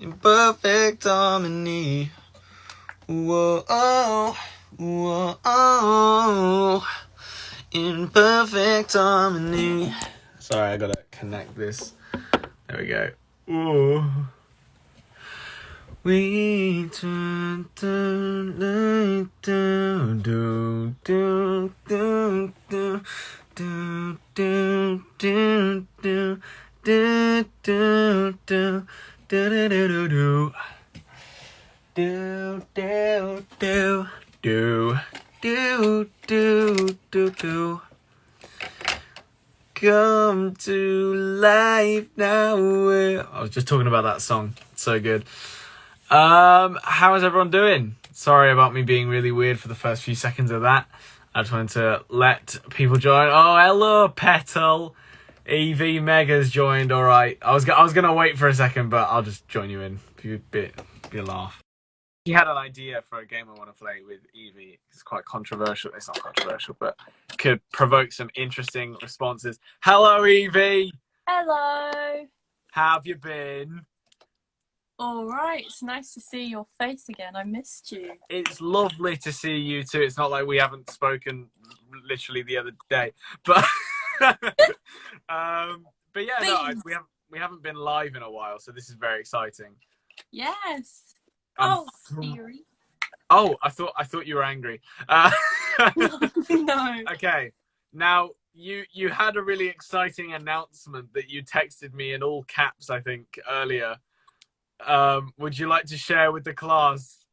in perfect harmony. Whoa, oh, whoa, oh, in perfect harmony. Sorry, I gotta connect this. There we go. Ooh. We turn the light down, do do do do do do do do do do do do do do. Do do do do do do do do. Come to life now. I was just talking about that song. It's so good. How is everyone doing? Sorry about me being really weird for the first few seconds of that. I just wanted to let people join. Oh, hello, Petal. Evie Mega's joined. All right. I was gonna wait for a second, but I'll just join you in. Be a laugh. He had an idea for a game I want to play with Evie. It's quite controversial. It's not controversial, but could provoke some interesting responses. Hello, Evie. Hello. How have you been? All right. It's nice to see your face again. I missed you. It's lovely to see you too. It's not like we haven't spoken literally the other day, but but yeah, no, we haven't been live in a while, so this is very exciting. Yes. Oh, Siri. Oh, I thought you were angry. No. Okay. Now you had a really exciting announcement that you texted me in all caps, I think, earlier. Would you like to share with the class?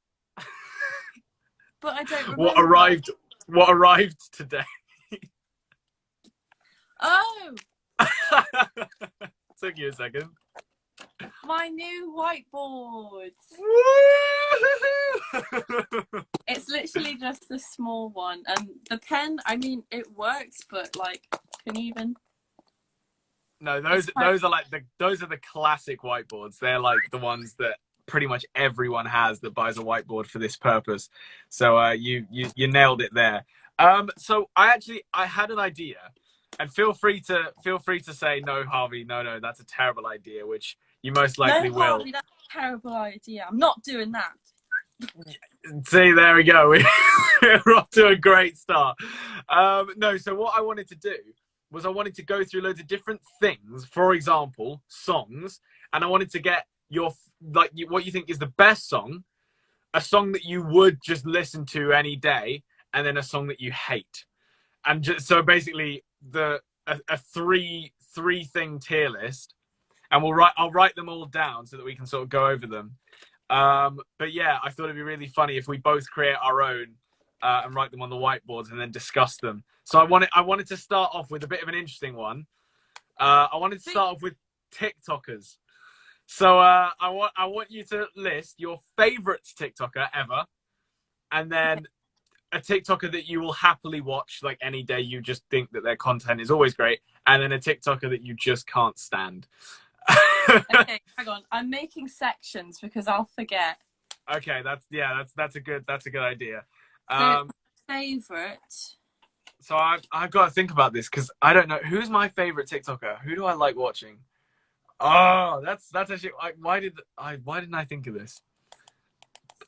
But I don't remember. What arrived today? Oh. Took you a second. My new whiteboard. It's literally just a small one, and the pen. I mean, it works, but like, can you even? No, those are like those are the classic whiteboards. They're like the ones that pretty much everyone has that buys a whiteboard for this purpose. So you nailed it there. So I had an idea, and feel free to say no, Harvey. No, that's a terrible idea, which you most likely will. Harvey, that's a terrible idea. I'm not doing that. See, there we go. We're off to a great start. No, so what I wanted to do was I wanted to go through loads of different things, for example, songs, and I wanted to get what you think is the best song, a song that you would just listen to any day, and then a song that you hate. And so basically a three thing tier list, and I'll write them all down so that we can sort of go over them. But yeah, I thought it'd be really funny if we both create our own and write them on the whiteboards and then discuss them. So I wanted to start off with a bit of an interesting one. I wanted to start off with TikTokers. So I want you to list your favorite TikToker ever, and then a TikToker that you will happily watch like any day. You just think that their content is always great, and then a TikToker that you just can't stand. Okay, hang on. I'm making sections because I'll forget. Okay, that's a good idea. Favorite. So I've got to think about this because I don't know who's my favorite TikToker. Who do I like watching? Oh, that's actually why didn't I think of this?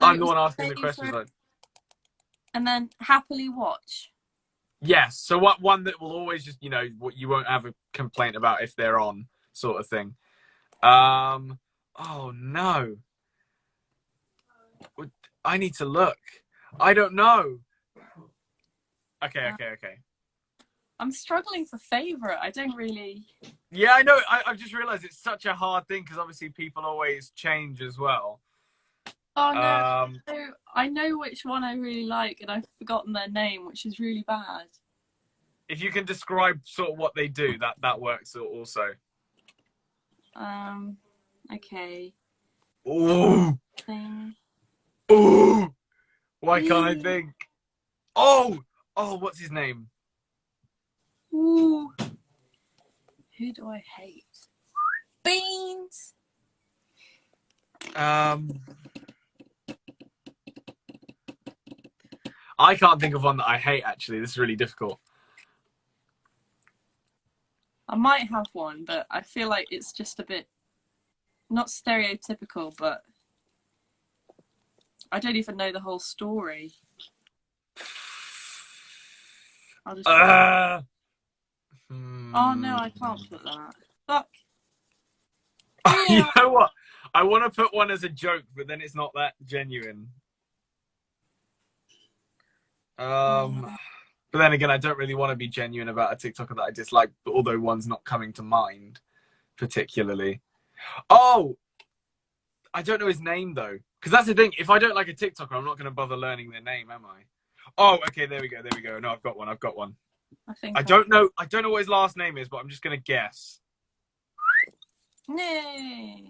So I'm the one asking the questions. And then happily watch. Yes. So what one that will always just what you won't have a complaint about if they're on, sort of thing. Oh no. I need to look. I don't know. Okay. I'm struggling for favorite. I don't really. Yeah, I know. I've just realized it's such a hard thing because obviously people always change as well. Oh no. I know which one I really like, and I've forgotten their name, which is really bad. If you can describe sort of what they do, that works also. Okay. Ooh. Ooh. Why can't I think? Oh, what's his name? Ooh. Who do I hate? Beans. I can't think of one that I hate, actually. This is really difficult. I might have one, but I feel like it's just a bit not stereotypical, but I don't even know the whole story. I'll just. Oh no, I can't put that. Fuck. You know what? I want to put one as a joke, but then it's not that genuine. But then again, I don't really want to be genuine about a TikToker that I dislike, although one's not coming to mind particularly. Oh, I don't know his name though, because that's the thing. If I don't like a TikToker, I'm not going to bother learning their name, am I? Oh, okay, there we go, there we go. No, I've got one. I've got one. I don't know what his last name is, but I'm just going to guess. Nay.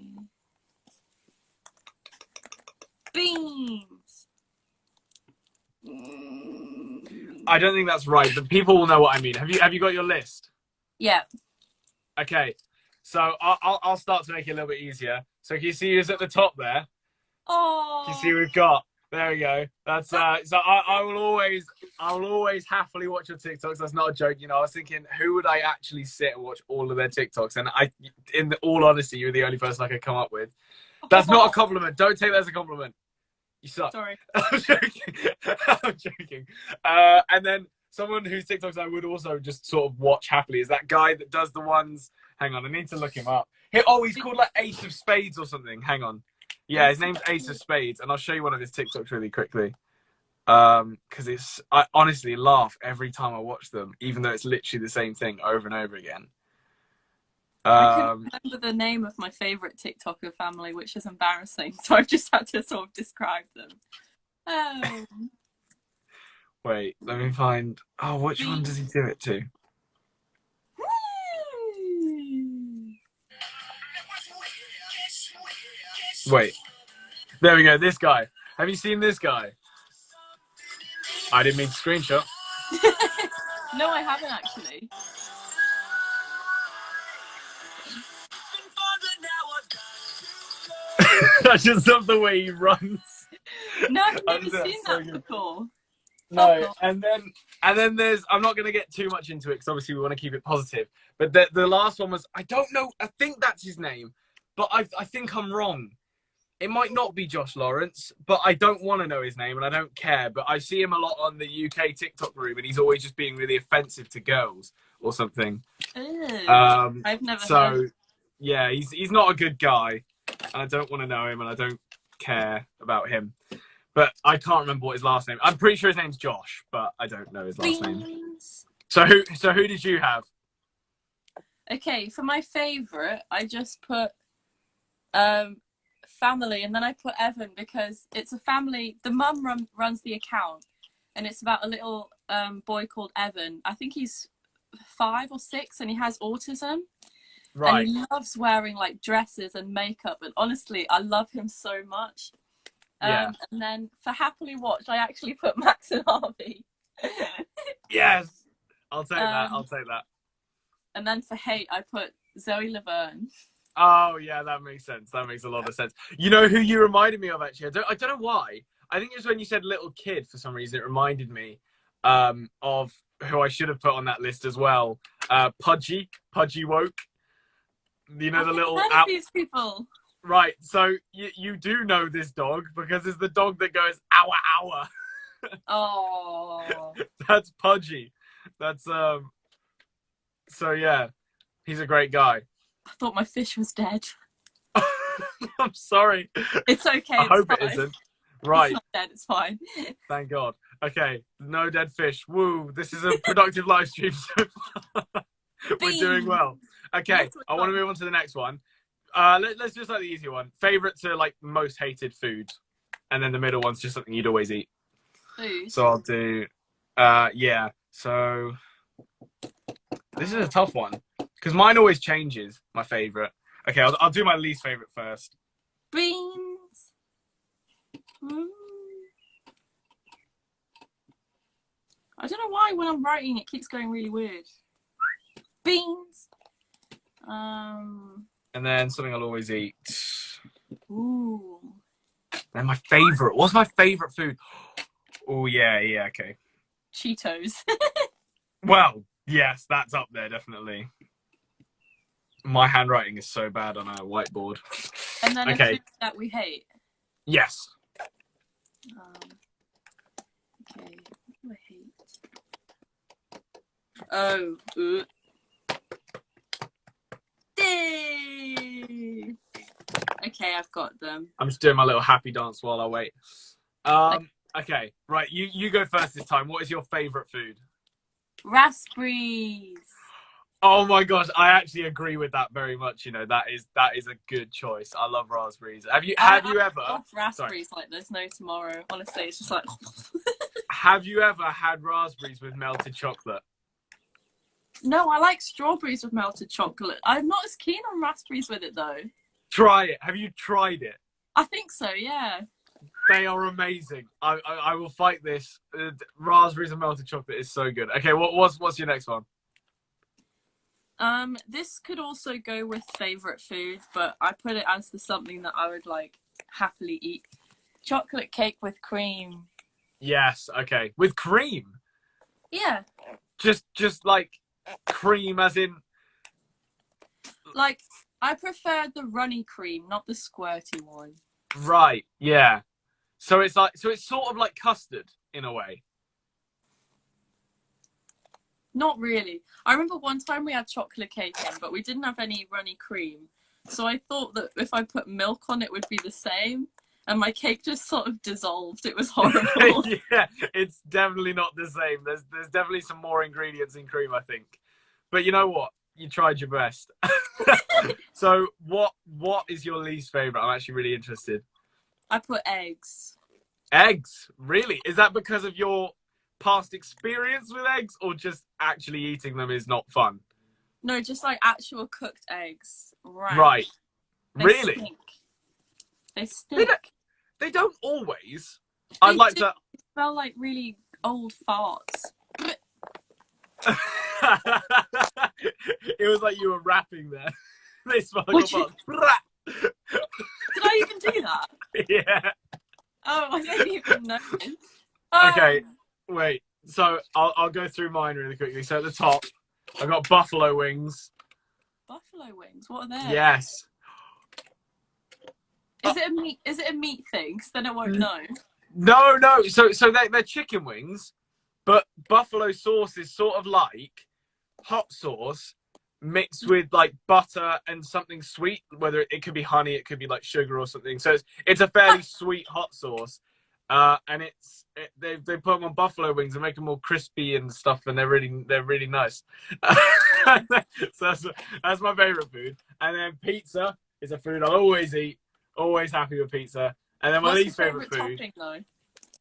Beans. I don't think that's right, but people will know what I mean. Have you got your list? Yeah. Okay, so I'll start to make it a little bit easier. So can you see who's at the top there? Oh. Can you see who we've got? There we go. That's so I will always happily watch your TikToks. That's not a joke. You know, I was thinking, who would I actually sit and watch all of their TikToks? And in all honesty, you're the only person I could come up with. That's not a compliment. Don't take that as a compliment. You suck. Sorry. I'm joking. I'm joking. And then someone whose TikToks I would also just sort of watch happily is that guy that does the ones. Hang on, I need to look him up. He's called like Ace of Spades or something. Hang on. Yeah, his name's Ace of Spades, and I'll show you one of his TikToks really quickly. Because I honestly laugh every time I watch them, even though it's literally the same thing over and over again. I couldn't remember the name of my favourite TikToker family, which is embarrassing, so I've just had to sort of describe them. Oh. Wait, let me find... Oh, which one does he do it to? Wait. There we go, this guy. Have you seen this guy? I didn't mean to screenshot. No, I haven't actually. I just love the way he runs. No, I've never seen that before. No, and then there's, I'm not going to get too much into it because obviously we want to keep it positive. But the last one was, I don't know, I think that's his name, but I think I'm wrong. It might not be Josh Lawrence, but I don't want to know his name and I don't care. But I see him a lot on the UK TikTok room and he's always just being really offensive to girls or something. I've never heard. Yeah, he's not a good guy and I don't want to know him and I don't care about him. But I can't remember what his last name. I'm pretty sure his name's Josh, but I don't know his last name. So who did you have? Okay, for my favourite, I just put family, and then I put Evan because it's a family. The mum runs the account, and it's about a little boy called Evan. I think he's 5 or 6, and he has autism. Right. And he loves wearing like dresses and makeup, and honestly, I love him so much. Yeah. And then for happily watch, I actually put Max and Harvey. Yes, I'll take that. I'll take that. And then for hate, I put Zoe Laverne. Oh yeah, that makes sense. That makes a lot of sense. You know who you reminded me of actually? I don't know why. I think it was when you said little kid for some reason. It reminded me of who I should have put on that list as well. Pudgy Woke. You know, the little these people. Right, so you do know this dog because it's the dog that goes ow ow. Oh. That's Pudgy. That's so yeah, he's a great guy. I thought my fish was dead. I'm sorry. It's okay. I hope it isn't. Right. It's not dead, it's fine. Thank God. Okay, no dead fish. Woo, this is a productive live stream so far. We're doing well. Okay, I want to move on to the next one. Let's just like the easy one. Favorite to like most hated food, and then the middle one's just something you'd always eat. Food. So I'll do, yeah. So this is a tough one because mine always changes. My favorite. Okay, I'll do my least favorite first. Beans. I don't know why when I'm writing it keeps going really weird. Beans. And then something I'll always eat. Ooh. And my favorite. What's my favorite food? Oh yeah, okay. Cheetos. Well, yes, that's up there definitely. My handwriting is so bad on a whiteboard. And then a Okay. food that we hate. Yes. Okay. What do I hate? Oh. Yay! Okay, I've got them. I'm just doing my little happy dance while I wait. Okay, right. You go first this time. What is your favorite food? Raspberries. Oh my gosh, I actually agree with that very much. You know, that is a good choice. I love raspberries. Have you I ever love raspberries like there's no tomorrow. Honestly, it's just like. Have you ever had raspberries with melted chocolate? No, I like strawberries with melted chocolate. I'm not as keen on raspberries with it though. Try it. Have you tried it? I think so, yeah. They are amazing. I will fight this. Raspberries and melted chocolate is so good. Okay, what's your next one? This could also go with favorite food, but I put it as something that I would like happily eat. Chocolate cake with cream. Yes. Okay, with cream. Yeah. Just like cream, as in. Like I prefer the runny cream, not the squirty one. Right. Yeah. So it's sort of like custard in a way. Not really. I remember one time we had chocolate cake in, but we didn't have any runny cream. So I thought that if I put milk on, it would be the same. And my cake just sort of dissolved. It was horrible. Yeah, it's definitely not the same. There's definitely some more ingredients in cream, I think. But you know what? You tried your best. So what is your least favorite? I'm actually really interested. I put eggs. Eggs? Really? Is that because of your past experience with eggs, or just actually eating them is not fun? No, just like actual cooked eggs. Right. They Really? stink. They stink. They don't always. I'd like to. They smell like really old farts. It was like you were rapping there. They smell like a Did I even do that? Yeah. Oh, I didn't even know. Okay, wait. So I'll go through mine really quickly. So at the top, I got buffalo wings. Buffalo wings. What are they? Yes. Is it a meat thing? Because then I won't know. No. So they're chicken wings, but buffalo sauce is sort of like hot sauce mixed with like butter and something sweet. Whether it could be honey, it could be like sugar or something. So it's a fairly sweet hot sauce. And they put them on buffalo wings and make them all crispy and stuff, and they're really nice. So that's my favorite food. And then pizza is a food I'll always eat. Always happy with pizza. And then my least favorite food. Topping, though?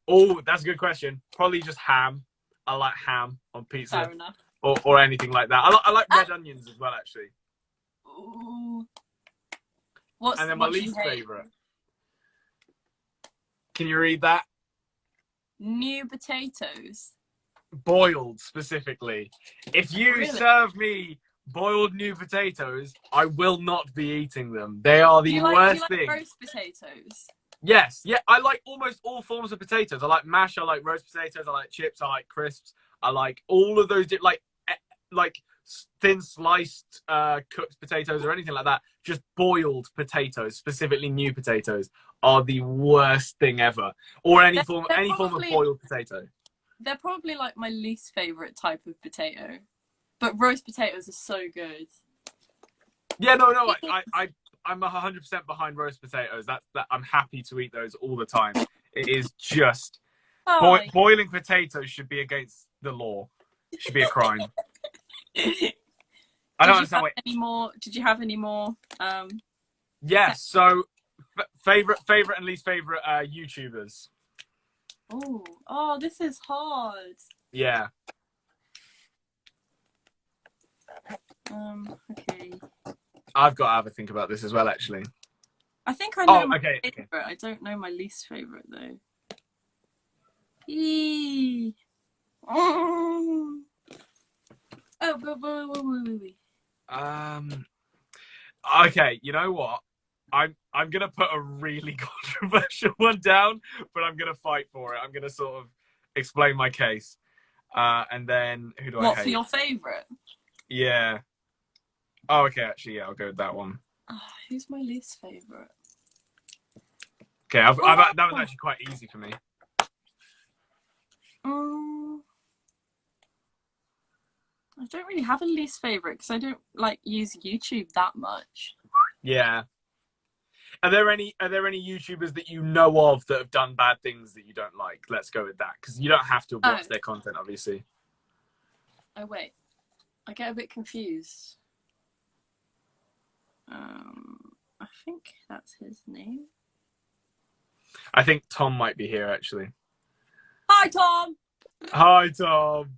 Oh, that's a good question. Probably just ham. I like ham on pizza. Fair enough. Or anything like that. I like red onions as well, actually. Ooh. And then my least favorite. Can you read that? New potatoes. Boiled, specifically. If you serve me boiled new potatoes, I will not be eating them. They are the worst thing. Roast potatoes? Yes. Yeah, I like almost all forms of potatoes. I like mash, I like roast potatoes, I like chips, I like crisps. I like all of those, like thin sliced cooked potatoes or anything like that. Just boiled potatoes, specifically new potatoes, are the worst thing ever. Or any form of boiled potato. They're probably like my least favorite type of potato, but roast potatoes are so good. Yeah, no, I'm 100% behind roast potatoes. That I'm happy to eat those all the time. It is just boiling potatoes should be against the law. It should be a crime. I don't understand why. Did you have any more? Yes. So, favorite and least favorite YouTubers. Oh, this is hard. Yeah. Okay. I've got to have a think about this as well, actually. I think I know my favorite. Okay. I don't know my least favorite though. Okay, you know what? I'm gonna put a really controversial one down, but I'm gonna fight for it. I'm gonna sort of explain my case, and then who do I hate? What for your favorite? Yeah. Oh, okay, actually, yeah, I'll go with that one. Oh, who's my least favorite? Okay, Oh, that was actually quite easy for me. um, I don't really have a least favorite because I don't like use YouTube that much. Yeah. Are there any YouTubers that you know of that have done bad things that you don't like? Let's go with that because you don't have to Oh, watch their content, obviously. oh wait, I get a bit confused. I think that's his name. I think Tom might be here actually. Hi, Tom. Hi, Tom.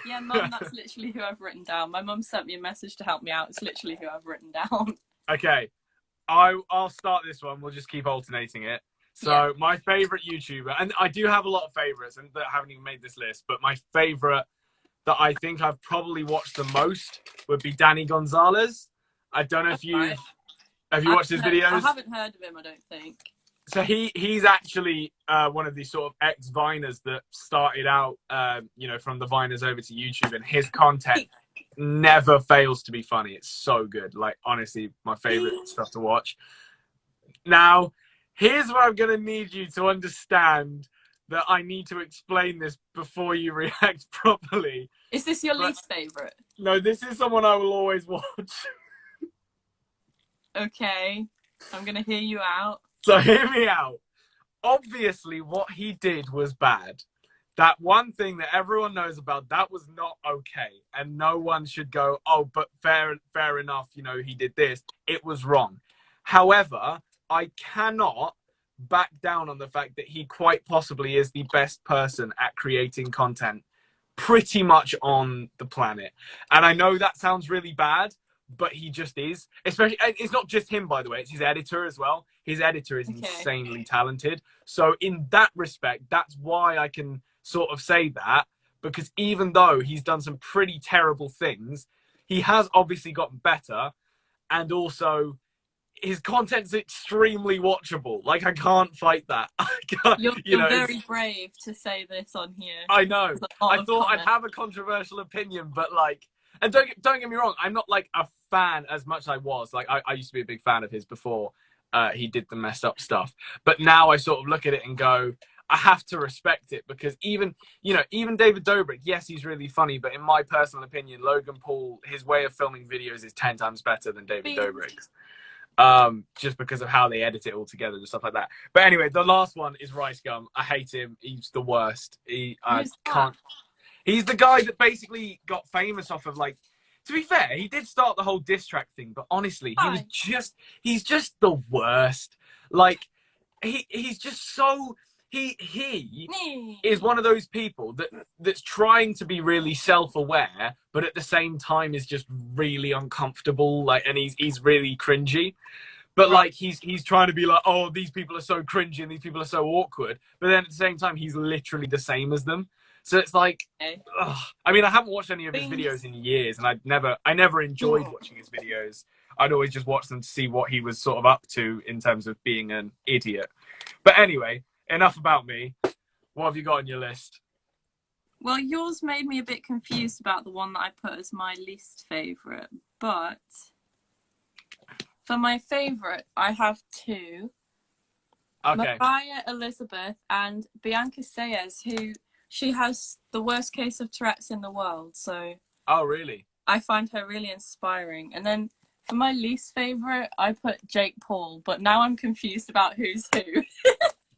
Yeah, Mum, that's literally who I've written down. My mum sent me a message to help me out. It's literally who I've written down. Okay, I'll start this one. We'll just keep alternating it. So Yeah. my favorite YouTuber, and I do have a lot of favorites, and that haven't even made this list. But my favorite that I think I've probably watched the most would be Danny Gonzalez. I don't know if Right. have you watched his I videos. haven't heard of him, I don't think. So he's actually one of these sort of ex Viners that started out, from the Viners over to YouTube, and his content never fails to be funny. It's so good. Like honestly, my favorite stuff to watch. Now, here's where I'm gonna need you to understand that I need to explain this before you react properly. Is this your But least favorite? no, this is someone I will always watch. Okay, I'm gonna hear you out. So hear me out. Obviously, what he did was bad. That one thing that everyone knows about, that was not okay. And no one should go, oh, but fair enough, he did this. It was wrong. However, I cannot back down on the fact that he quite possibly is the best person at creating content pretty much on the planet. And I know that sounds really bad, but he just is. Especially, it's not just him, by the way, it's his editor as well. His editor is insanely talented. So in that respect, that's why I can sort of say that, because even though he's done some pretty terrible things, he has obviously gotten better, and also his content's extremely watchable. Like I can't fight that. You're very brave to say this on here. I know. I thought I'd have a controversial opinion, but and don't get me wrong, I'm not like a fan as much as I was. Like I used to be a big fan of his before he did the messed up stuff. But now I sort of look at it and go, I have to respect it, because even David Dobrik, yes, he's really funny, but in my personal opinion, Logan Paul, his way of filming videos is 10 times better than David Dobrik's. Just because of how they edit it all together and stuff like that. But anyway, the last one is Rice Gum. I hate him. He's the worst. I can't. He's the guy that basically got famous off of, like, to be fair, he did start the whole diss track thing, but honestly, he's just the worst. Like, he's just so he is one of those people that's trying to be really self-aware, but at the same time is just really uncomfortable, like, and he's really cringy. But like he's trying to be like, oh, these people are so cringy and these people are so awkward, but then at the same time he's literally the same as them. So it's like, I mean, I haven't watched any of his videos in years, and I never enjoyed watching his videos. I'd always just watch them to see what he was sort of up to in terms of being an idiot. But anyway, enough about me. What have you got on your list? Well, yours made me a bit confused about the one that I put as my least favourite, but for my favourite, I have two. Okay. Mariah Elizabeth and Bianca Sayers, who she has the worst case of Tourette's in the world. So. Oh, really? I find her really inspiring. And then for my least favourite, I put Jake Paul, but now I'm confused about who's who.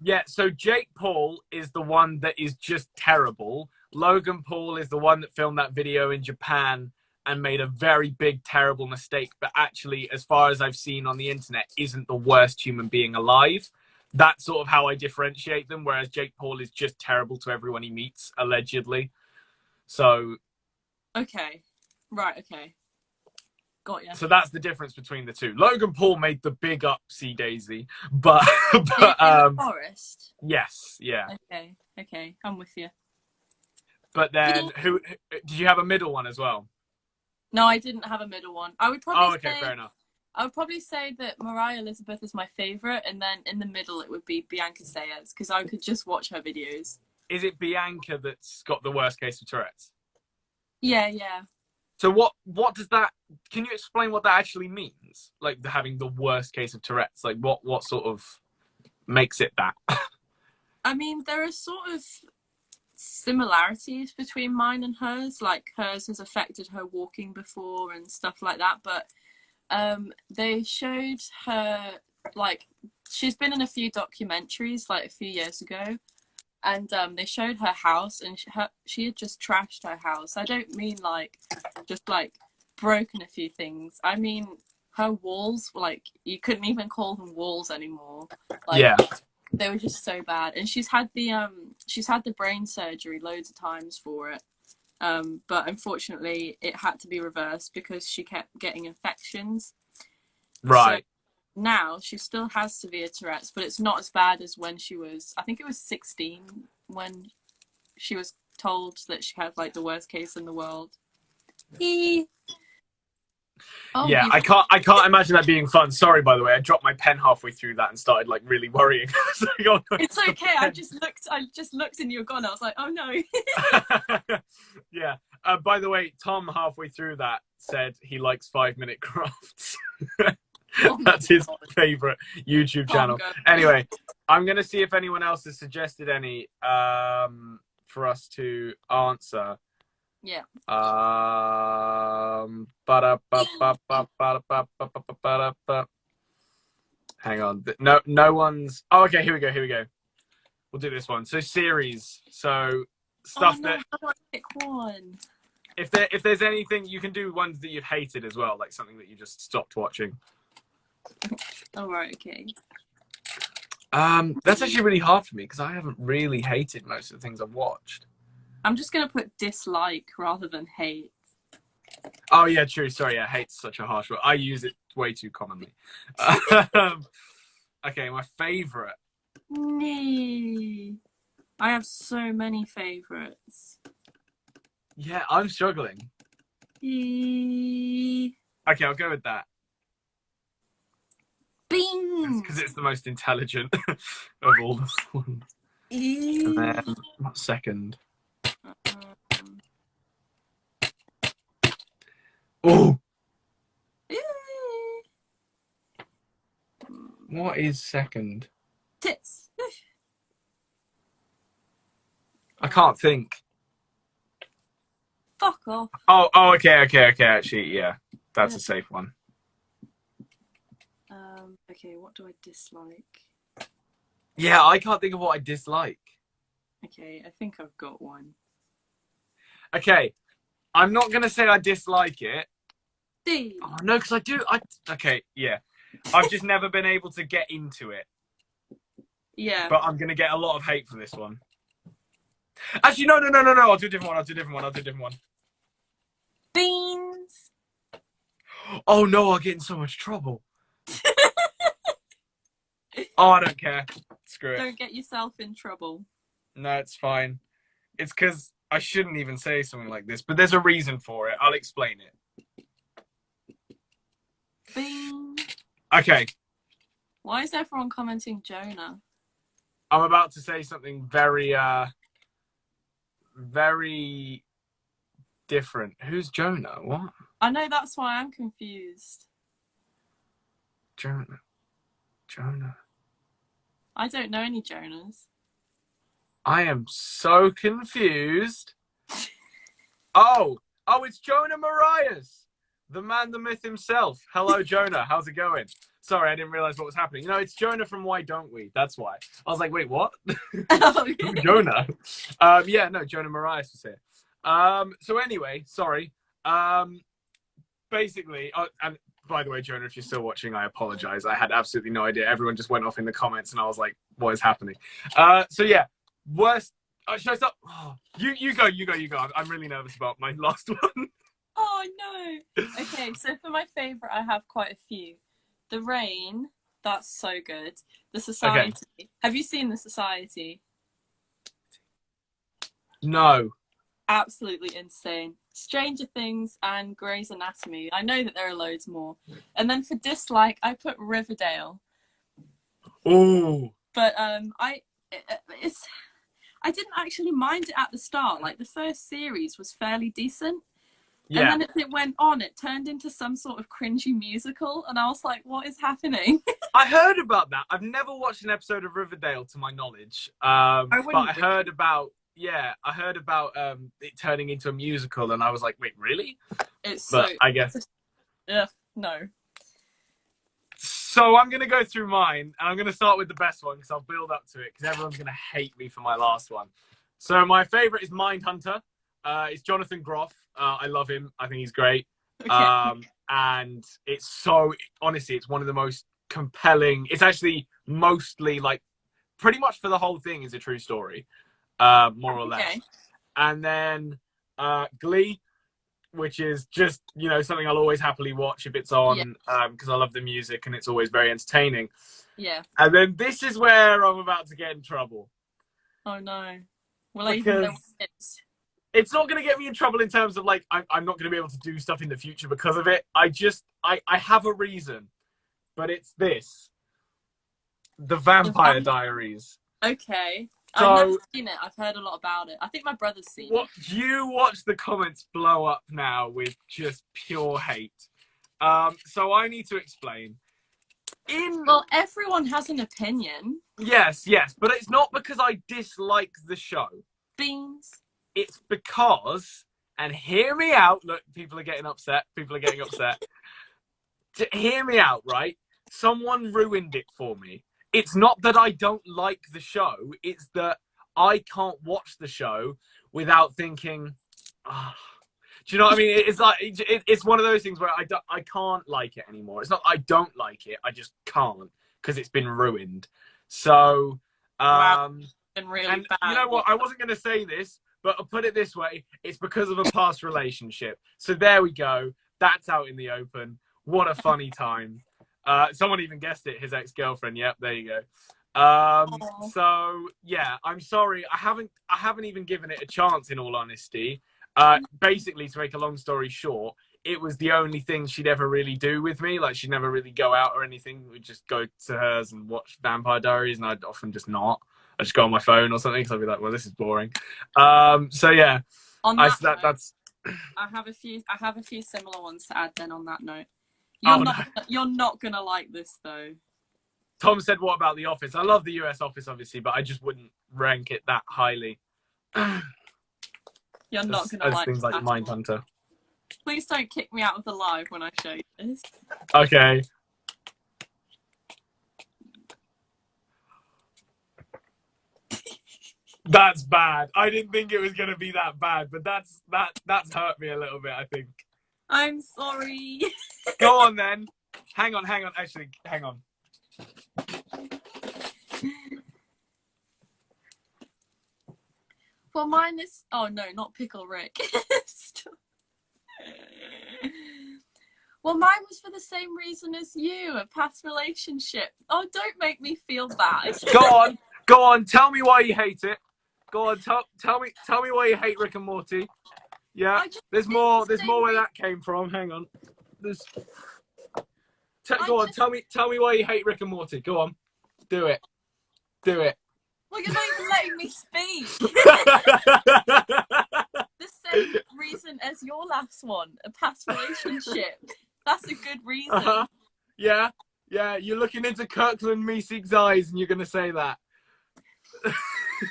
Yeah, so Jake Paul is the one that is just terrible. Logan Paul is the one that filmed that video in Japan and made a very big, terrible mistake, but actually, as far as I've seen on the internet, isn't the worst human being alive. That's sort of how I differentiate them, whereas Jake Paul is just terrible to everyone he meets, allegedly. So... Okay. Right, okay. Got you. So that's the difference between the two. Logan Paul made the big upsy daisy, but in the forest. Yes, yeah. Okay, I'm with you. But then, who did you have a middle one as well? No, I didn't have a middle one. I would probably fair enough. I would probably say that Mariah Elizabeth is my favourite, and then in the middle it would be Bianca Sayers, because I could just watch her videos. Is it Bianca that's got the worst case of Tourette's? Yeah. So what does that? Can you explain what that actually means? Like having the worst case of Tourette's. Like what sort of makes it that? I mean, there are sort of similarities between mine and hers. Like hers has affected her walking before and stuff like that. But they showed her, like, she's been in a few documentaries like a few years ago, and they showed her house, and she had just trashed her house. I don't mean like just like broken a few things. I mean her walls, like you couldn't even call them walls anymore. Like Yeah. they were just so bad. And she's had the brain surgery loads of times for it. But unfortunately it had to be reversed because she kept getting infections. So Right. now she still has severe Tourette's, but it's not as bad as when she was, I think it was 16 when she was told that she had like the worst case in the world. Oh, Yeah, I can't imagine that being fun. Sorry, by the way, I dropped my pen halfway through that and started like really worrying. it's okay. I just looked and you were gone. I was like, oh no. Yeah. By the way, Tom halfway through that said he likes 5 minute crafts. Oh That's his God. favorite YouTube channel. Go. Anyway, I'm gonna see if anyone else has suggested any for us to answer. Yeah. Hang on. No one's. Oh, okay. Here we go. We'll do this one. So series. So stuff that. How do I pick one? If there's anything, you can do ones that you've hated as well, like something that you just stopped watching. Oh right, okay. That's actually really hard for me because I haven't really hated most of the things I've watched. I'm just gonna put dislike rather than hate. Oh yeah, true. Sorry, yeah, hate's such a harsh word. I use it way too commonly. Okay, my favorite. Nee. I have so many favorites. Yeah, I'm struggling. Okay, I'll go with that. Beans. Because it's the most intelligent of all the ones. And then what's second? Oh, what is second? Tits. I can't think. Fuck off. Oh, okay. Actually, yeah, that's a safe one. Okay, what do I dislike? Yeah, I can't think of what I dislike. Okay, I think I've got one. Okay, I'm not gonna say I dislike it. D. Oh no, because I do. Okay, yeah. I've just never been able to get into it. Yeah. But I'm gonna get a lot of hate for this one. Actually, no. I'll do a different one. Beans. Oh no, I'll get in so much trouble. Oh, I don't care. Screw it. Don't get yourself in trouble. No, it's fine. It's because I shouldn't even say something like this, but there's a reason for it. I'll explain it. Beans. Okay. Why is everyone commenting Jonah? I'm about to say something very, very different. Who's Jonah? What? I know, that's why I'm confused. Jonah. I don't know any Jonas. I am so confused. Oh, it's Jonah Marias, the man, the myth himself. Hello, Jonah. How's it going? Sorry, I didn't realize what was happening. No, it's Jonah from Why Don't We? That's why. I was like, wait, what? Oh, yeah. Jonah. Yeah, no, Jonah Marias was here. So anyway, sorry. Basically, and by the way, Jonah, if you're still watching, I apologize. I had absolutely no idea. Everyone just went off in the comments, and I was like, what is happening? So yeah, worst. Should I stop? Oh, you go. I'm really nervous about my last one. Oh no. Okay, so for my favourite, I have quite a few. The Rain, that's so good. The Society. Okay. Have you seen The Society? No. Absolutely insane. Stranger Things and Grey's Anatomy. I know that there are loads more. And then for dislike, I put Riverdale. Oh. But I didn't actually mind it at the start. Like the first series was fairly decent, And Yeah, then as it went on, it turned into some sort of cringy musical, and I was like, "What is happening?" I heard about that. I've never watched an episode of Riverdale, to my knowledge. I But I wouldn't read heard it. about it turning into a musical, and I was like, wait, really? It's so. But I guess Ugh, no. so. I'm gonna go through mine, and I'm gonna start with the best one because I'll build up to it because everyone's gonna hate me for my last one. So my favorite is Mindhunter. It's Jonathan Groff. I love him. I think he's great. Okay. And it's so honestly, it's one of the most compelling. It's actually mostly like pretty much for the whole thing is a true story, more or less. Okay. And then Glee, which is just something I'll always happily watch if it's Yeah. on, because I love the music and it's always very entertaining. Yeah. And then this is where I'm about to get in trouble Oh no. Will I even know what because it is? it's not going to get me in trouble in terms of like I'm not going to be able to do stuff in the future because of it. I have a reason, but it's this: The Vampire Diaries. Okay. So, I've never seen it. I've heard a lot about it. I think my brother's seen what it. you watch the comments blow up now with just pure hate. So I need to explain. Well, everyone has an opinion. Yes, but it's not because I dislike the show. Beans. It's because, and hear me out. Look, people are getting upset. Hear me out, right? Someone ruined it for me. It's not that I don't like the show. It's that I can't watch the show without thinking, oh. Do you know what I mean? It's like it's one of those things where I can't like it anymore. It's not I don't like it. I just can't because it's been ruined. So, Wow. Been really and bad. you know what? I wasn't going to say this, but I'll put it this way: it's because of a past relationship. So there we go. That's out in the open. What a funny time. Someone even guessed it. His ex-girlfriend. Yep, there you go. So yeah, I'm sorry. I haven't even given it a chance. In all honesty, basically, to make a long story short, it was the only thing she'd ever really do with me. Like she'd never really go out or anything. We'd just go to hers and watch Vampire Diaries, and I'd often just not. I just go on my phone or something because I'd be like, well, this is boring. So yeah, On that note, that's. I have a few similar ones to add. Then on that note, Oh, no. you're not gonna like this though. Tom said, "What about The Office?" I love the US Office, obviously, but I just wouldn't rank it that highly. You're not gonna like things like that. Mindhunter. Please don't kick me out of the live when I show you this. Okay. That's bad. I didn't think it was gonna be that bad, but that's hurt me a little bit, I think. I'm sorry. Go on then. Hang on. Actually, hang on. Well, mine is. Oh no, not Pickle Rick. Well, mine was for the same reason as you, a past relationship. Oh, don't make me feel bad. Go on. Tell me why you hate it. Go on. Tell me why you hate Rick and Morty. Yeah. There's more where that came from. Hang on. Go on. Tell me why you hate Rick and Morty. Go on. Do it. Well, you're not even letting me speak. The same reason as your last one, a past relationship. That's a good reason. Uh-huh. Yeah. You're looking into Kirkland Meeseek's eyes, and you're gonna say that.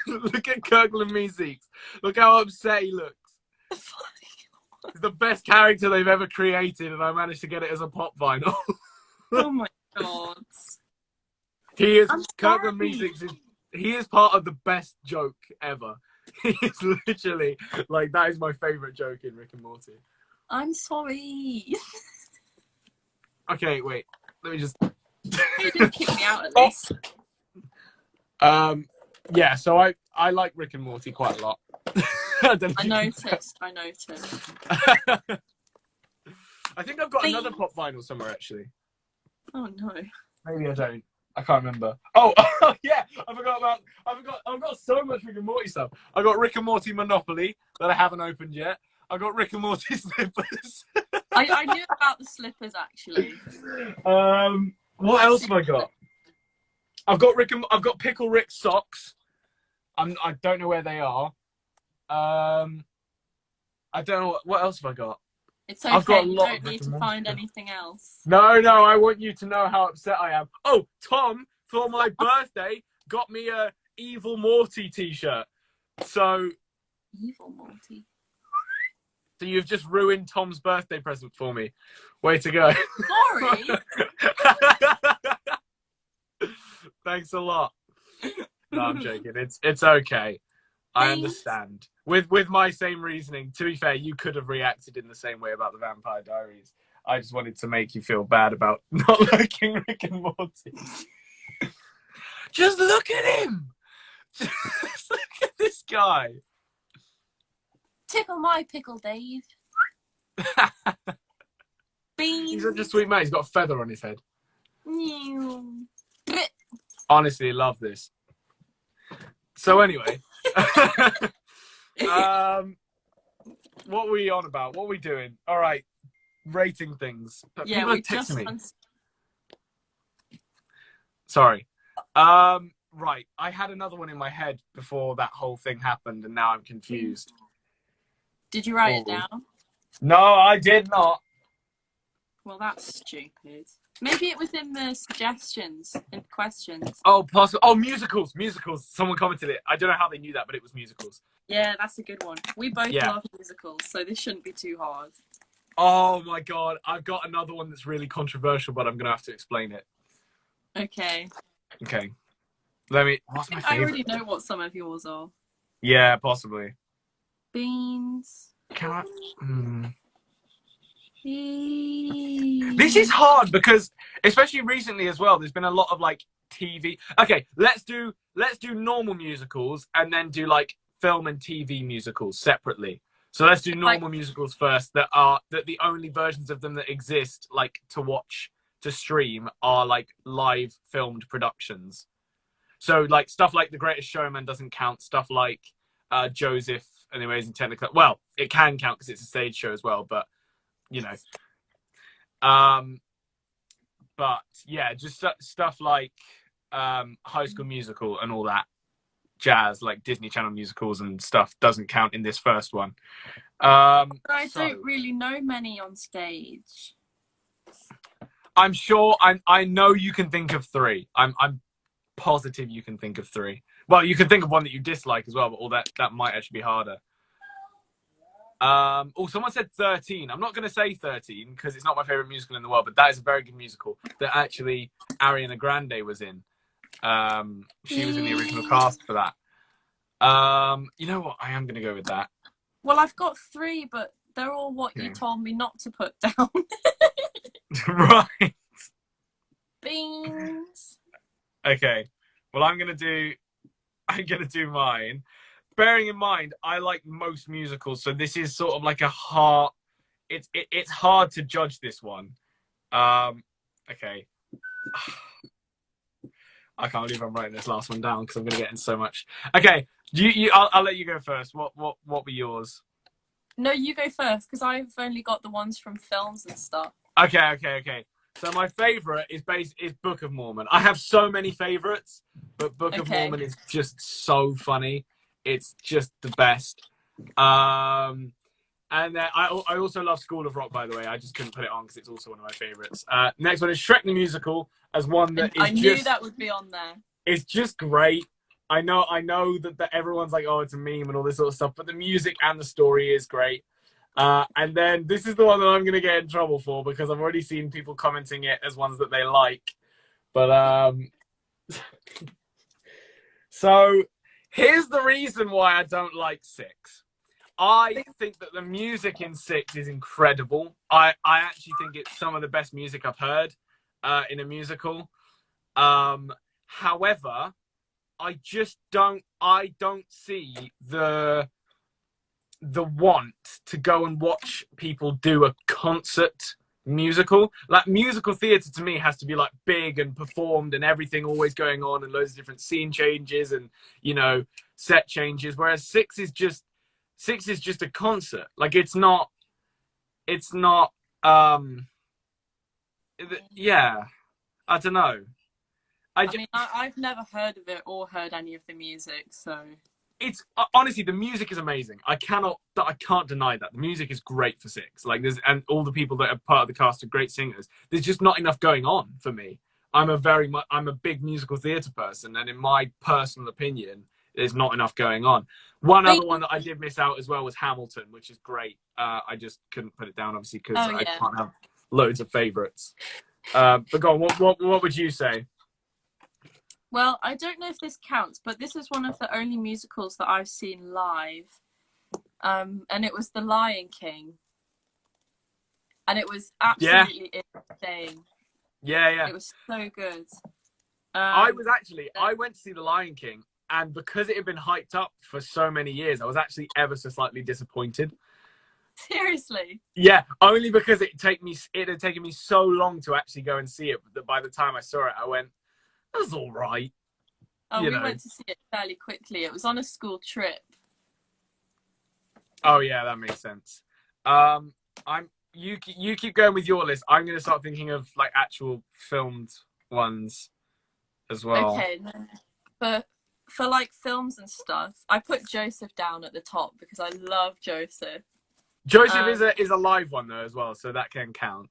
Look at Kirkland Meeseek. Look how upset he looks. He's the best character they've ever created, and I managed to get it as a pop vinyl. Oh my god. He is Kirkland Meeseeks. He is part of the best joke ever. He is literally like that is my favorite joke in Rick and Morty. I'm sorry. Okay, wait. Let me just. You didn't kick me out at least. Yeah. So I like Rick and Morty quite a lot. I noticed. I think I've got another pop vinyl somewhere actually. Oh no. Maybe I don't. I can't remember. Oh yeah, I've got so much Rick and Morty stuff. I got Rick and Morty Monopoly that I haven't opened yet. I got Rick and Morty slippers. I knew about the slippers actually. What else have I got? I've got Pickle Rick socks. I don't know where they are. I don't know what else have I got. It's I've okay. got a You lot don't of need Rick to and find Morty. anything else. No, no, I want you to know how upset I am. Oh, Tom, for my birthday, got me a Evil Morty t-shirt. So Evil Morty. you've just ruined Tom's birthday present for me. Way to go. Sorry. Thanks a lot. No, I'm joking. It's okay. I Thanks. understand. With my same reasoning, to be fair, you could have reacted in the same way about the Vampire Diaries. I just wanted to make you feel bad about not liking Rick and Morty. Just look at him! Just look at this guy. Tickle my pickle, Dave. Beans. He's such a sweet man. He's got a feather on his head. Meow. Honestly, love this. So anyway, what were we on about? What were we doing? All right, rating things. But Yeah, people are we texting just. me. Sorry. Right. I had another one in my head before that whole thing happened, and now I'm confused. Did you write it down? No, I did not. Well, that's stupid. Maybe it was in the suggestions and questions. Oh, possible. Oh, musicals. Musicals. Someone commented it. I don't know how they knew that, but it was musicals. Yeah, that's a good one. We both love musicals, so this shouldn't be too hard. Oh my god, I've got another one that's really controversial, but I'm gonna have to explain it. Okay. Okay. Let me. What's my favorite? I already know what some of yours are. Yeah, possibly. Beans. Can I? Beans. This is hard because, especially recently as well, there's been a lot of like TV. Okay, let's do normal musicals and then do like film and TV musicals separately. So let's do normal musicals first that the only versions of them that exist like to watch to stream are like live filmed productions. So like stuff like The Greatest Showman doesn't count. Stuff like Joseph and the Amazing Technicolor. Well, it can count because it's a stage show as well, but you know. But yeah, just stuff like High School Musical and all that jazz, like Disney Channel musicals and stuff, doesn't count in this first one. I don't really know many on stage. I'm sure. I know you can think of three. I'm positive you can think of three. Well, you can think of one that you dislike as well, but all that might actually be harder. Oh, someone said 13. I'm not going to say 13 because it's not my favorite musical in the world, but that is a very good musical that actually Ariana Grande was in. She was in the original cast for that. You know what? I am going to go with that. Well, I've got three, but they're all what you told me not to put down. Right. Beans. Okay. Well, I'm gonna do mine. Bearing in mind, I like most musicals, so this is sort of like a hard. It's hard to judge this one. Okay. I can't believe I'm writing this last one down because I'm gonna get in so much. Okay, I'll let you go first. What were yours? No, you go first because I've only got the ones from films and stuff. Okay. So my favorite is Book of Mormon. I have so many favorites, but Book of Mormon is just so funny. It's just the best. And then I also love School of Rock, by the way. I just couldn't put it on because it's also one of my favorites. Next one is Shrek the Musical, as one that is I knew that would be on there. It's just great. I know that everyone's like, oh, it's a meme and all this sort of stuff, but the music and the story is great. And then this is the one that I'm going to get in trouble for because I've already seen people commenting it as ones that they like. But so here's the reason why I don't like 6. I think that the music in 6 is incredible. I actually think it's some of the best music I've heard in a musical. However, I don't see the want to go and watch people do a concert musical. Like musical theatre to me has to be like big and performed and everything always going on and loads of different scene changes and set changes, whereas 6 is just a concert. Like it's not yeah, I don't know. I mean, I've never heard of it or heard any of the music, so it's honestly, the music is amazing. I can't deny that the music is great for Six. Like and all the people that are part of the cast are great singers. There's just not enough going on for me. I'm a big musical theatre person, and in my personal opinion, there's not enough going on. One They, other one that I did miss out as well was Hamilton, which is great. I just couldn't put it down, obviously, because oh I yeah. can't have loads of favourites. But go on, what would you say? Well, I don't know if this counts, but this is one of the only musicals that I've seen live. And it was The Lion King. And it was Yeah, absolutely insane. yeah. It was so good. I went to see The Lion King, and because it had been hyped up for so many years, I was actually ever so slightly disappointed. Seriously. Yeah, only because it had taken me so long to actually go and see it that by the time I saw it, I went, "That was all right." Oh, You we know. went to see it fairly quickly. It was on a school trip. Oh yeah, that makes sense. You keep going with your list. I'm gonna start thinking of like actual filmed ones as well. Okay, for like films and stuff, I put Joseph down at the top because I love Joseph. Joseph is a live one though as well, so that can count.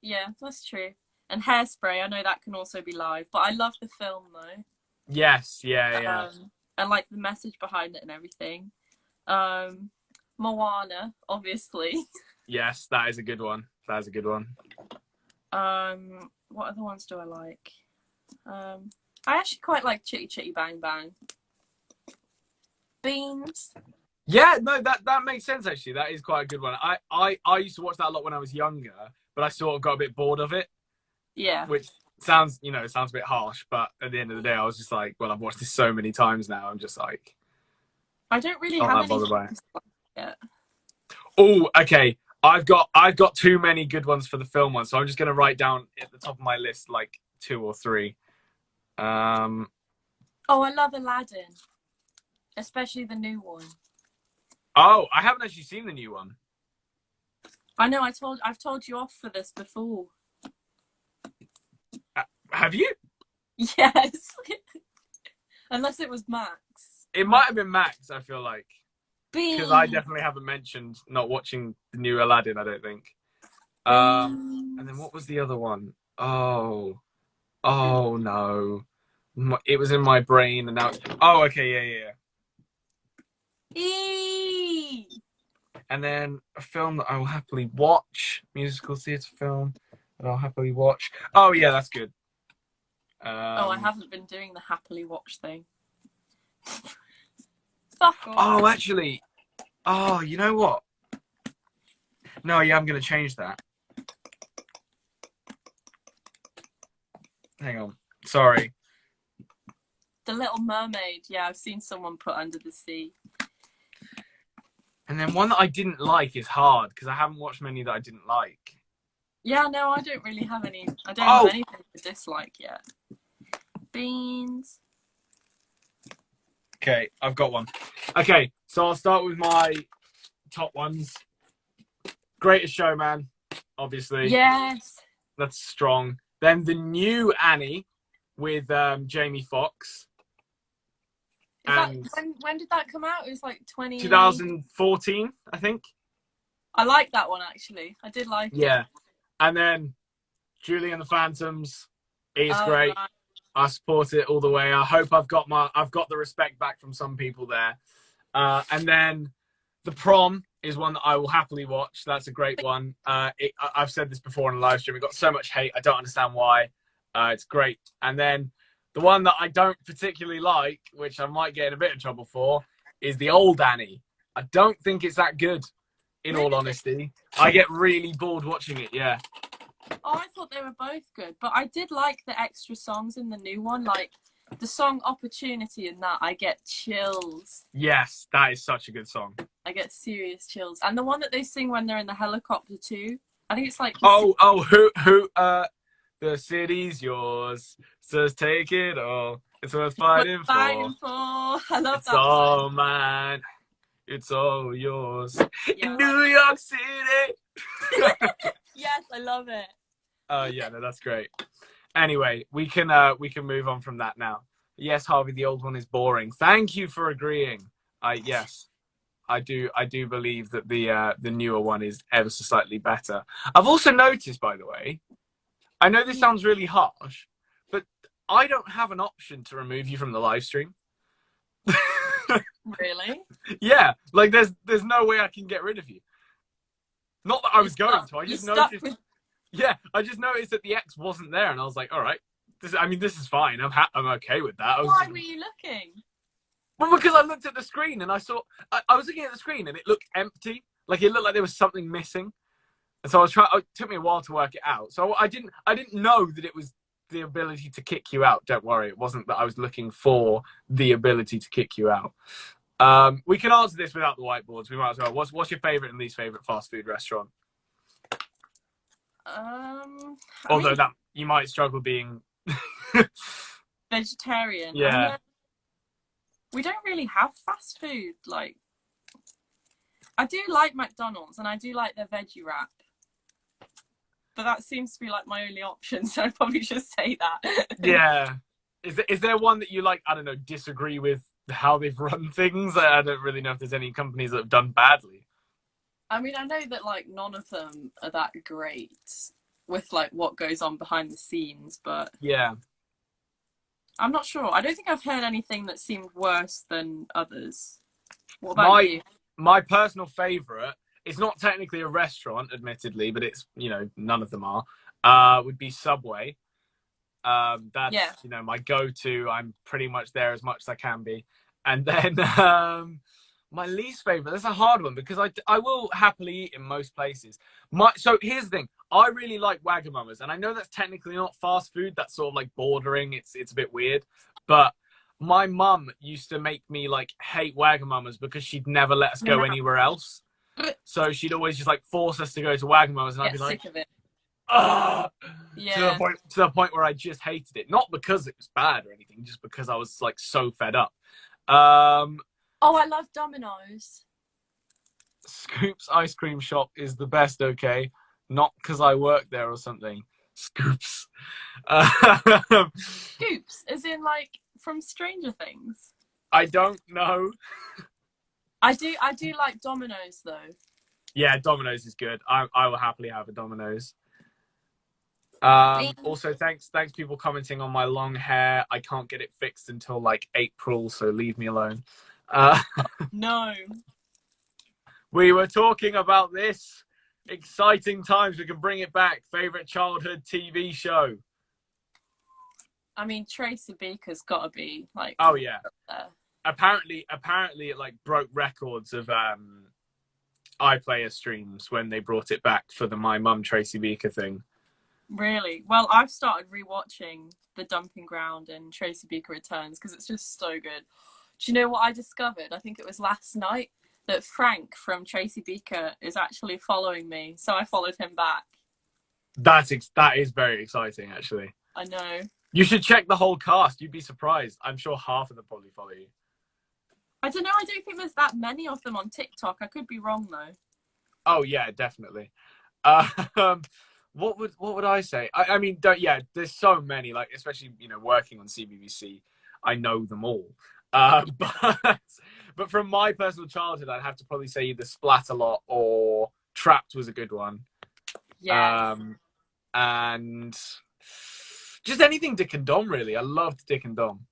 Yeah, that's true. And Hairspray, I know that can also be live, but I love the film though. Yes, yeah. And like the message behind it and everything. Moana, obviously. Yes, that is a good one. That is a good one. What other ones do I like? I actually quite like Chitty Chitty Bang Bang. Beans. Yeah, no, that makes sense actually. That is quite a good one. I used to watch that a lot when I was younger, but I sort of got a bit bored of it. Yeah. Which sounds a bit harsh, but at the end of the day, I was just like, well, I've watched this so many times now. I'm just like, I don't really not have that bothered by it. yet. Oh, okay. I've got too many good ones for the film one, so I'm just gonna write down at the top of my list like 2 or 3. Oh, I love Aladdin, especially the new one. Oh, I haven't actually seen the new one. I know. I've told you off for this before. Have you? Yes. Unless it was Max. It might have been Max, I feel like. Because I Beans. definitely haven't mentioned not watching the new Aladdin, I don't think. And then what was the other one? Oh no. It was in my brain and now oh, okay, yeah. Eee. And then a film that I will happily watch, musical theatre film that I'll happily watch. Oh yeah, that's good. I haven't been doing the happily watch thing. Fuck off. Oh, actually, you know what? No, yeah, I'm gonna change that. Hang on, sorry. The Little Mermaid. Yeah, I've seen someone put Under the Sea. And then one that I didn't like is hard because I haven't watched many that I didn't like. Yeah, no, I don't really have any. I don't have anything to dislike yet. Beans. Okay, I've got one. Okay, so I'll start with my top ones. Greatest Showman, obviously. Yes. That's strong. Then the new Annie with Jamie Foxx. When did that come out? It was like 2014, I think. I like that one actually. I did like it. Yeah. And then Julie and the Phantoms. It's great. Right. I support it all the way. I hope I've got the respect back from some people there. And then The Prom is one that I will happily watch. That's a great one. I've said this before on a live stream. It got so much hate. I don't understand why. It's great. And then the one that I don't particularly like, which I might get in a bit of trouble for, is The Old Annie. I don't think it's that good, in all honesty. I get really bored watching it, yeah. Oh, I thought they were both good. But I did like the extra songs in the new one. Like the song Opportunity in that, I get chills. Yes, that is such a good song. I get serious chills. And the one that they sing when they're in the helicopter too. I think it's like... The city's yours, so take it all. It's worth fighting for. I love it's that all one. mine. It's all yours. Yeah, in New York City. Yes, I love it. Yeah, no, that's great. Anyway, we can move on from that now. Yes, Harvey, the old one is boring. Thank you for agreeing. Yes, I do believe that the newer one is ever so slightly better. I've also noticed, by the way, I know this Yeah. sounds really harsh, but I don't have an option to remove you from the live stream. Really? Yeah, like there's no way I can get rid of you. Not that I You was going stuck. to. I You just stuck noticed. with. Yeah, I just noticed that the X wasn't there, and I was like, all right, this is fine. I'm okay with that. I was Why just were you looking? well because I looked at the screen and I was looking at the screen and it looked empty. Like it looked like there was something missing. And so I was trying. It took me a while to work it out. So I didn't know that it was the ability to kick you out. Don't worry, it wasn't that I was looking for the ability to kick you out. We can answer this without the whiteboards. We might as well. What's your favorite and least favorite fast food restaurant? I Although mean, that you might struggle being. vegetarian. I mean, Yeah. we don't really have fast food. Like, I do like McDonald's and I do like their veggie wrap, but that seems to be like my only option. So I probably should say that. Yeah. Is there one that you like? I don't know. Disagree with how they've run things. I don't really know if there's any companies that have done badly. I mean, I know that like none of them are that great with like what goes on behind the scenes, but Yeah. I'm not sure. I don't think I've heard anything that seemed worse than others. What about My you? my personal favorite. It's not technically a restaurant, admittedly, but it's none of them are. Would be Subway. Yeah. That's my go-to. I'm pretty much there as much as I can be. And then my least favorite. That's a hard one because I will happily eat in most places. So here's the thing. I really like Wagamama's, and I know that's technically not fast food. That's sort of like bordering. It's a bit weird, but my mum used to make me like hate Wagamama's because she'd never let us No, go no. anywhere else. So she'd always just like force us to go to Wagamama's, and I'd Get be like, sick of it. ah, Yeah. to the point where I just hated it. Not because it was bad or anything, just because I was like so fed up. Um, Oh, I love Domino's. Scoops ice cream shop is the best. Okay, not because I work there or something. Scoops. Scoops, as in like from Stranger Things. I don't know. I do like Domino's though. Yeah, Domino's is good. I will happily have a Domino's. Me- Also, thanks people commenting on my long hair. I can't get it fixed until like April, so leave me alone. Uh, No. we were talking about this. Exciting times. We can bring it back. Favorite childhood TV show. I mean, Tracy Beaker's got to be like. Oh yeah. There. Apparently it like broke records of iPlayer streams when they brought it back for the My Mum Tracy Beaker thing. Really? Well, I've started rewatching The Dumping Ground and Tracy Beaker Returns because it's just so good. Do you know what I discovered? I think it was last night that Frank from Tracy Beaker is actually following me, so I followed him back. That is very exciting, actually. I know. You should check the whole cast. You'd be surprised. I'm sure half of them probably follow you. I don't know. I don't think there's that many of them on TikTok. I could be wrong though. Oh yeah, definitely. What would I say? I mean, there's so many. Like, especially working on CBBC, I know them all. But from my personal childhood, I'd have to probably say either Splat-A-Lot or Trapped was a good one. Yes. And just anything Dick and Dom, really. I loved Dick and Dom.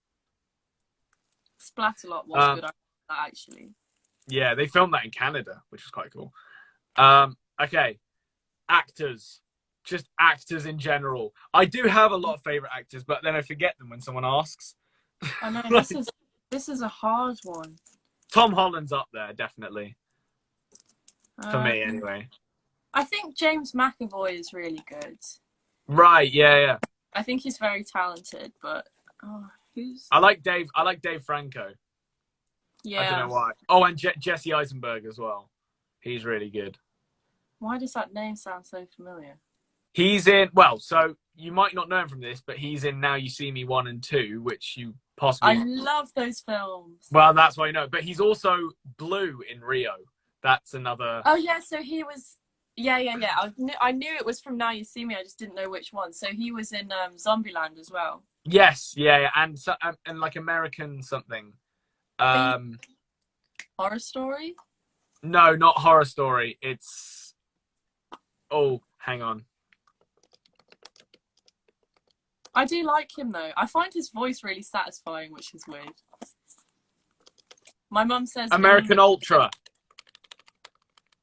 Splat-A-Lot was good actually. Yeah, they filmed that in Canada, which was quite cool. Okay, actors. Just actors in general. I do have a lot of favorite actors, but then I forget them when someone asks. I know this is a hard one. Tom Holland's up there, definitely. For me, anyway. I think James McAvoy is really good. Right, yeah. I think he's very talented, but who's? I like Dave Franco. Yeah. I don't know why. Oh, and Jesse Eisenberg as well. He's really good. Why does that name sound so familiar? He's in, so you might not know him from this, but he's in Now You See Me 1 and 2, which you possibly... I love those films. Well, that's why you know. But he's also Blue in Rio. That's another... Oh, yeah, so he was... Yeah. I knew it was from Now You See Me, I just didn't know which one. So he was in Zombieland as well. Yes, yeah, yeah. And so, and like American something. Baby Um, Horror Story. no, not Horror Story. It's oh, hang on. I do like him though. I find his voice really satisfying, which is weird. My mum says in American English. Ultra.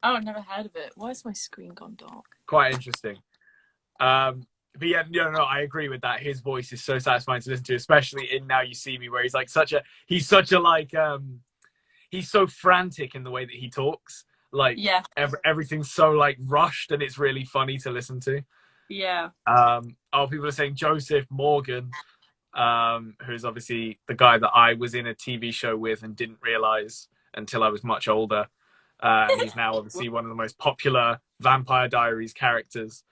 Oh, I've never heard of it. Why is my screen gone dark? Quite interesting. But yeah, no, I agree with that. His voice is so satisfying to listen to, especially in Now You See Me, where he's such a like he's so frantic in the way that he talks. Like Yeah, everything's so like rushed, and it's really funny to listen to. yeah. People are saying Joseph Morgan, who's obviously the guy that I was in a TV show with and didn't realize until I was much older. And he's now obviously one of the most popular Vampire Diaries characters.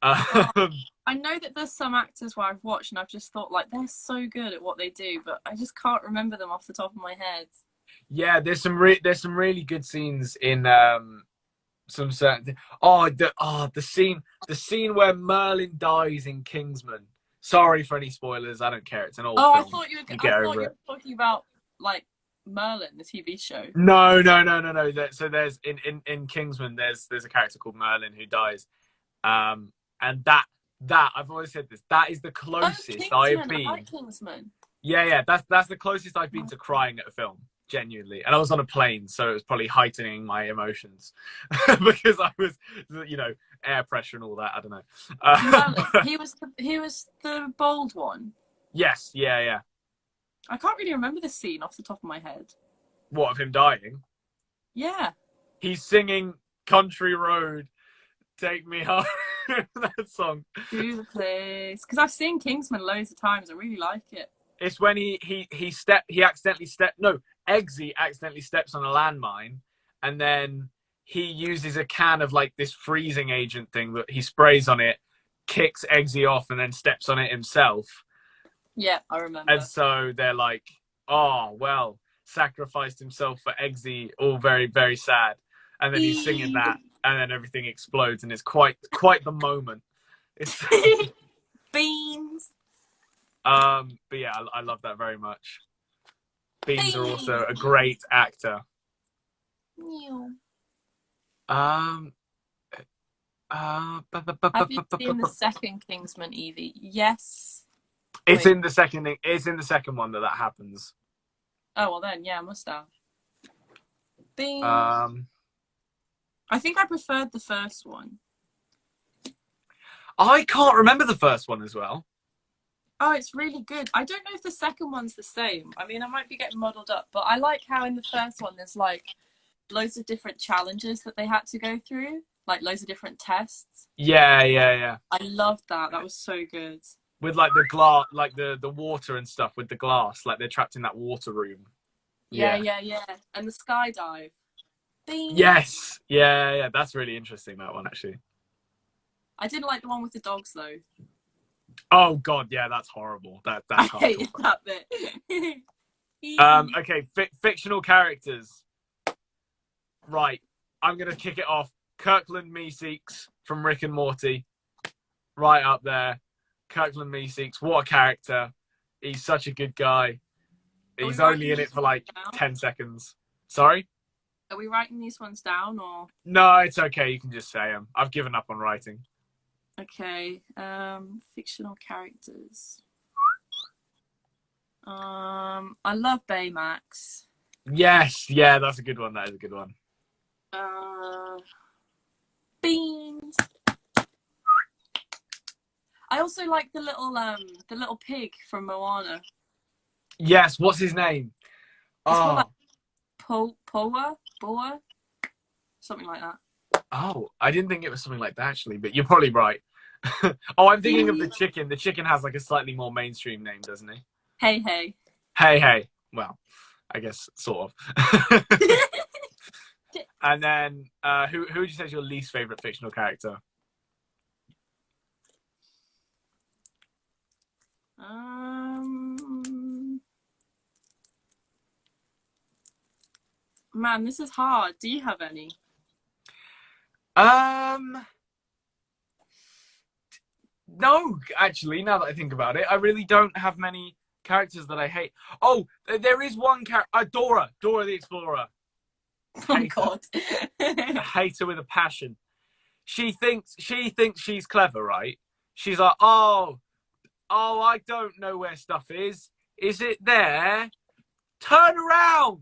Oh, Um, I know that there's some actors where I've watched and I've just thought like they're so good at what they do, but I just can't remember them off the top of my head. yeah, there's some really good scenes in some certain. The scene where Merlin dies in Kingsman. Sorry for any spoilers. I don't care. It's an old Oh, film. You I get thought over you it. were talking about like Merlin, the TV show. No, no, no, no, no. So there's in Kingsman, there's a character called Merlin who dies. And that I've always said this. That is the Oh, closest I have Kingsman. I been. like Kingsman. Yeah, yeah. That's the closest I've been to crying at a film. Genuinely, and I was on a plane, so it was probably heightening my emotions because I was, air pressure and all that. I don't know. Merlin. He was the bold one. Yes, yeah, yeah. I can't really remember the scene off the top of my head. What of him dying? Yeah. He's singing "Country Road, Take Me Home." That song. To the place. Because I've seen Kingsman loads of times. I really like it. It's when he accidentally stepped. No, Eggsy accidentally steps on a landmine, and then he uses a can of like this freezing agent thing that he sprays on it, kicks Eggsy off, and then steps on it himself. Yeah, I And remember. so they're like, "Oh well, sacrificed himself for Eggsy." All very very sad. And then he's singing that, and then everything explodes, and it's quite the moment. It's Beans. but yeah, I love that very much. Beans are Beans. also a great actor. Meow. Um, Have you seen the second Kingsman, Evie? Yes. it's Wait. in the second thing. It's in the second one that happens. Oh, well then, yeah, I must have. Beans. Um, I think I preferred the first one. I can't remember the first one as well. Oh, it's really good. I don't know if the second one's the same. I mean, I might be getting muddled up, but I like how in the first one there's like loads of different challenges that they had to go through, like loads of different tests. Yeah, yeah, yeah. I loved that. That was so good. With like the glass, like the water and stuff with the glass, like they're trapped in that water room. Yeah, Yeah. yeah, yeah. And the skydive. Beans. Yes. Yeah, yeah. That's really interesting. That one actually. I didn't like the one with the dogs though. Oh God, yeah, that's horrible. That's I hardcore. hated that bit. Okay, fictional characters. Right, I'm gonna kick it off. Kirkland Meeseeks from Rick and Morty, right up there. Kirkland Meeseeks, what a character! He's such a good guy. He's only in it for like 10 seconds. Sorry? Are we writing these ones down or? No, it's okay. You can just say them. I've given up on writing. Okay. Fictional characters. I love Baymax. Yes, yeah, that's a good one. That is a good one. Beans. I also like the little pig from Moana. Yes, what's his name? It's called like Boa, something like that. Oh, I didn't think it was something like that actually, but you're probably right. Oh, I'm thinking of the chicken. The chicken has like a slightly more mainstream name, doesn't he? Hey, hey. Hey, hey. Well, I guess sort of. And then, who would you say is your least favorite fictional character? Man, this is hard. Do you have any? Um, No, actually, now that I think about it, I really don't have many characters that I hate. Oh, there is one character, Dora the Explorer. Oh Hate her. God. I hate her with a passion. She thinks she's clever, right? She's like, oh, I don't know where stuff is. Is it there? Turn around.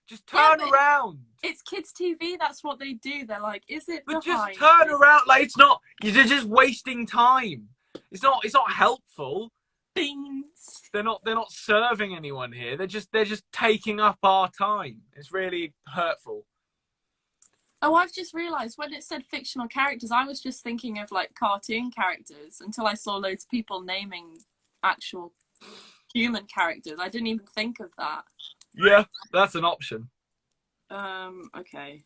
Just Yeah, turn but around. it's kids' TV. That's what they do. They're like, is it But just behind turn you? around. Like it's not. You're just wasting time. It's not helpful. Beans. They're not serving anyone here. They're just taking up our time. It's really hurtful. Oh, I've just realised when it said fictional characters, I was just thinking of like cartoon characters until I saw loads of people naming actual human characters. I didn't even think of that. Yeah, that's an option. Okay.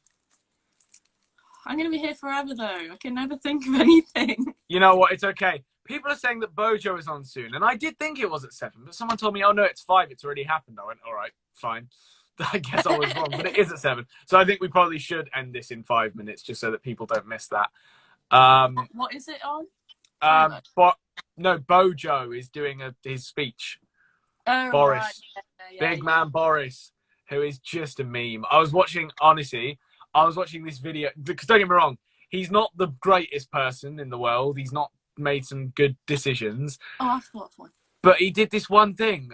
I'm gonna be here forever though. I can never think of anything. You know what? It's okay. People are saying that Bojo is on soon, and I did think it was at 7, but someone told me, oh no, it's 5. It's already happened. I went, all right, fine. I guess I was wrong, but it is at 7. So I think we probably should end this in 5 minutes, just so that people don't miss that. What is it on? But no, Bojo is doing his speech. Oh, Boris, right. Yeah, big man Boris, who is just a meme. I was watching this video, because don't get me wrong, he's not the greatest person in the world. He's not made some good decisions. Oh, I thought of one. But he did this one thing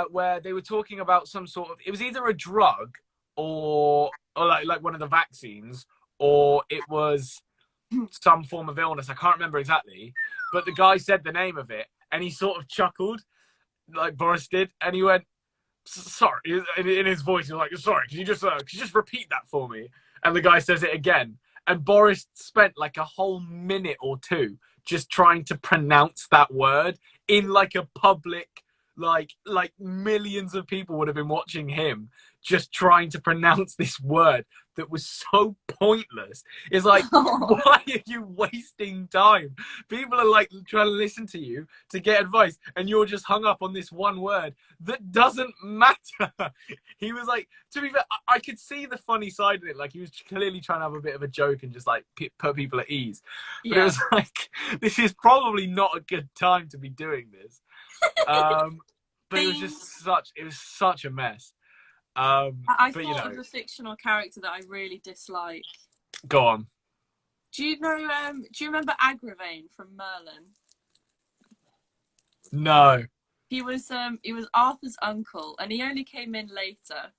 where they were talking about some sort of, it was either a drug or like one of the vaccines, or it was some form of illness. I can't remember exactly. But the guy said the name of it, and he sort of chuckled, like Boris did, and he went, sorry, in his voice, he was like, sorry, could you just repeat that for me? And the guy says it again. And Boris spent like a whole minute or two just trying to pronounce that word in like a public, like millions of people would have been watching him just trying to pronounce this word that was so pointless. It's like, why are you wasting time? People are like trying to listen to you to get advice, and you're just hung up on this one word that doesn't matter. He was like, to be fair, I could see the funny side of it. Like he was clearly trying to have a bit of a joke and just like put people at ease. But it was like, this is probably not a good time to be doing this. But it was such a mess. I but, thought of a fictional character that I really dislike. Go on. Do you know? Do you remember Agravain from Merlin? No. He was Arthur's uncle, and he only came in later.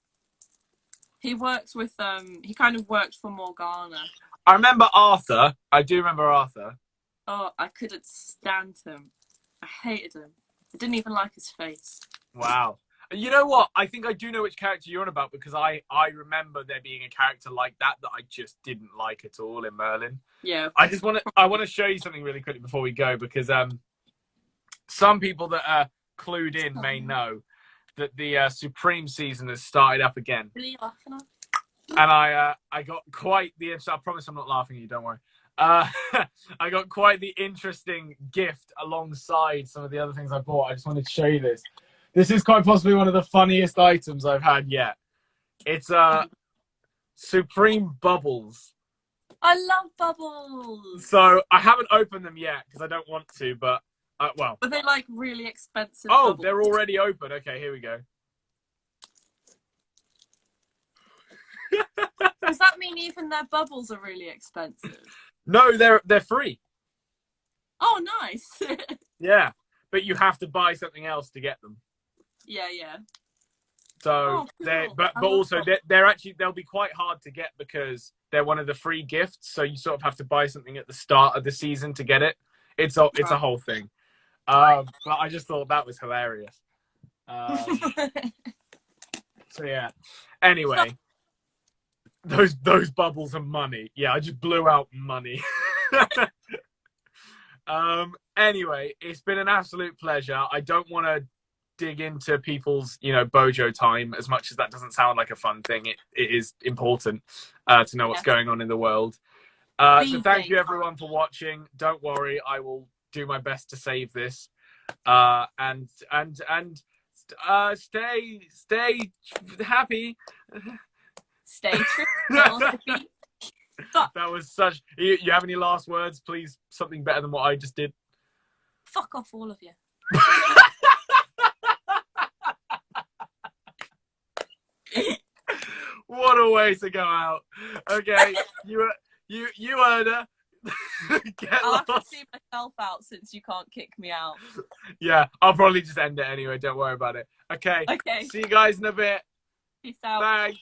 He works with he kind of worked for Morgana. I remember Arthur. I do remember Arthur. Oh, I couldn't stand him. I hated him. I didn't even like his face. Wow. You know what? I think I do know which character you're on about, because I remember there being a character like that I just didn't like at all in Merlin. Yeah. I want to show you something really quickly before we go, because some people that are clued in may know that the Supreme season has started up again. Are you laughing at? And I got quite the. I promise I'm not laughing at you. Don't worry. I got quite the interesting gift alongside some of the other things I bought. I just wanted to show you this. This is quite possibly one of the funniest items I've had yet. It's Supreme Bubbles. I love bubbles. So I haven't opened them yet because I don't want to, but well. But they're like really expensive. Oh, bubbles. they're already open. Okay, here we go. Does that mean even their bubbles are really expensive? No, they're free. Oh, nice. Yeah, but you have to buy something else to get them. Yeah. So cool. but also they'll be quite hard to get because they're one of the free gifts. So you sort of have to buy something at the start of the season to get it. It's a whole thing. But I just thought that was hilarious. So yeah. Anyway, those bubbles are money. Yeah, I just blew out money. Anyway, it's been an absolute pleasure. I don't want to dig into people's, Bojo time, as much as that doesn't sound like a fun thing. It is important to know what's going on in the world. So thank you everyone for watching. Don't worry, I will do my best to save this. And stay happy. Stay true. That was such. You have any last words, please? Something better than what I just did. fuck off, all of you. What a way to go out. Okay, you heard her. Get I'll have to lost. see myself out since you can't kick me out. Yeah, I'll probably just end it anyway. Don't worry about it. Okay. Okay. See you guys in a bit. Peace out. Thanks.